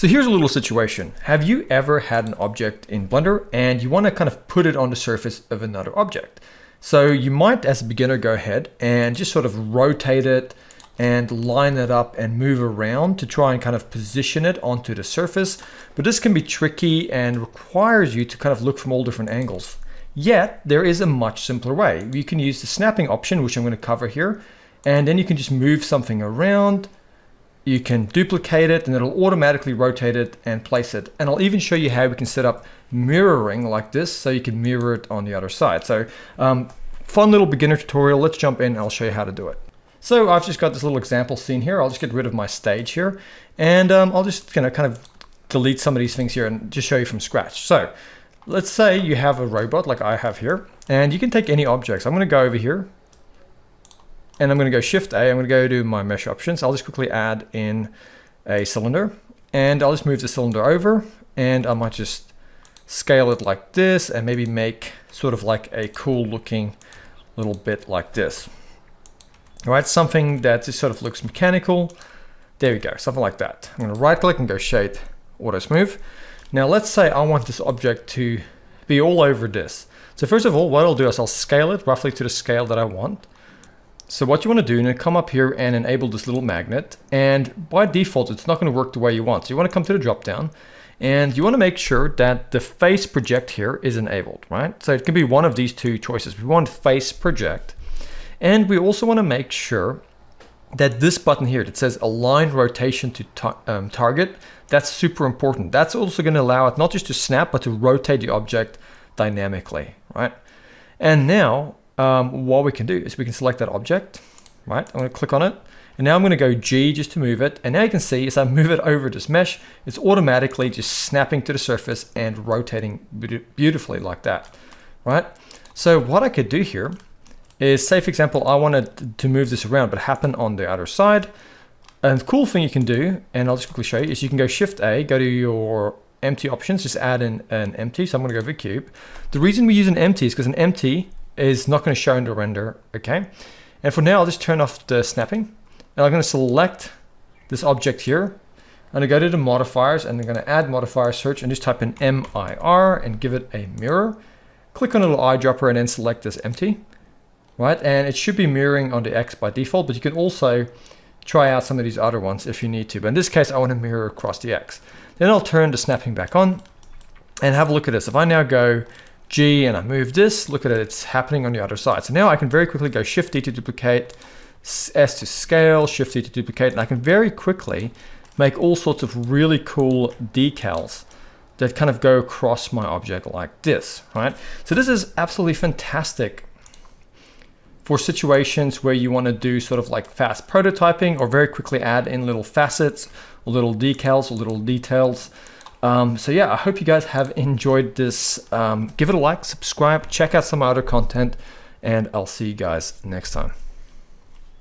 So here's a little situation. Have you ever had an object in Blender and you want to kind of put it on the surface of another object? So you might, as a beginner, go ahead and just sort of rotate it and line it up and move around to try and kind of position it onto the surface. But this can be tricky and requires you to kind of look from all different angles. Yet there is a much simpler way. You can use the snapping option, which I'm going to cover here, and then you can just move something around. You can duplicate it and it'll automatically rotate it and place it. And I'll even show you how we can set up mirroring like this so you can mirror it on the other side. So fun little beginner tutorial. Let's jump in and I'll show you how to do it. So I've just got this little example scene here. I'll just get rid of my stage here and I'll just kind of delete some of these things here and just show you from scratch. So let's say you have a robot like I have here, and you can take any objects. I'm going to go over here and I'm going to go Shift A. I'm going to go to my mesh options. I'll just quickly add in a cylinder and I'll just move the cylinder over and I might just scale it like this and maybe make sort of like a cool looking little bit like this. All right, something that just sort of looks mechanical. There we go, something like that. I'm going to right click and go Shade Auto Smooth. Now let's say I want this object to be all over this. So first of all, what I'll do is I'll scale it roughly to the scale that I want. So what you want to do is come up here and enable this little magnet, and by default it's not going to work the way you want. So you want to come to the drop down and you want to make sure that the face project here is enabled, right? So it can be one of these two choices. We want face project, and we also want to make sure that this button here that says align rotation to target, that's super important. That's also going to allow it not just to snap but to rotate the object dynamically, right? And now what we can do is we can select that object, right? I'm going to click on it and now I'm going to go G just to move it, and now you can see as I move it over this mesh, it's automatically just snapping to the surface and rotating beautifully like that, right? So what I could do here is, say for example I wanted to move this around but happen on the other side. And the cool thing you can do, and I'll just quickly show you, is you can go Shift A, go to your empty options, just add in an empty. So I'm going to go over cube. The reason we use an empty is because an empty is not going to show in the render, okay? And for now, I'll just turn off the snapping. And I'm going to select this object here. I'm going to go to the modifiers and I'm going to add modifier search and just type in MIR and give it a mirror. Click on a little eyedropper and then select this empty, right? And it should be mirroring on the X by default, but you can also try out some of these other ones if you need to. But in this case, I want to mirror across the X. Then I'll turn the snapping back on and have a look at this. If I now go G and I move this, look at it, it's happening on the other side. So now I can very quickly go Shift D to duplicate, S to scale, Shift D to duplicate, and I can very quickly make all sorts of really cool decals that kind of go across my object like this, right? So this is absolutely fantastic for situations where you want to do sort of like fast prototyping or very quickly add in little facets or little decals or little details. So yeah, I hope you guys have enjoyed this. Give it a like, subscribe, check out some other content, and I'll see you guys next time.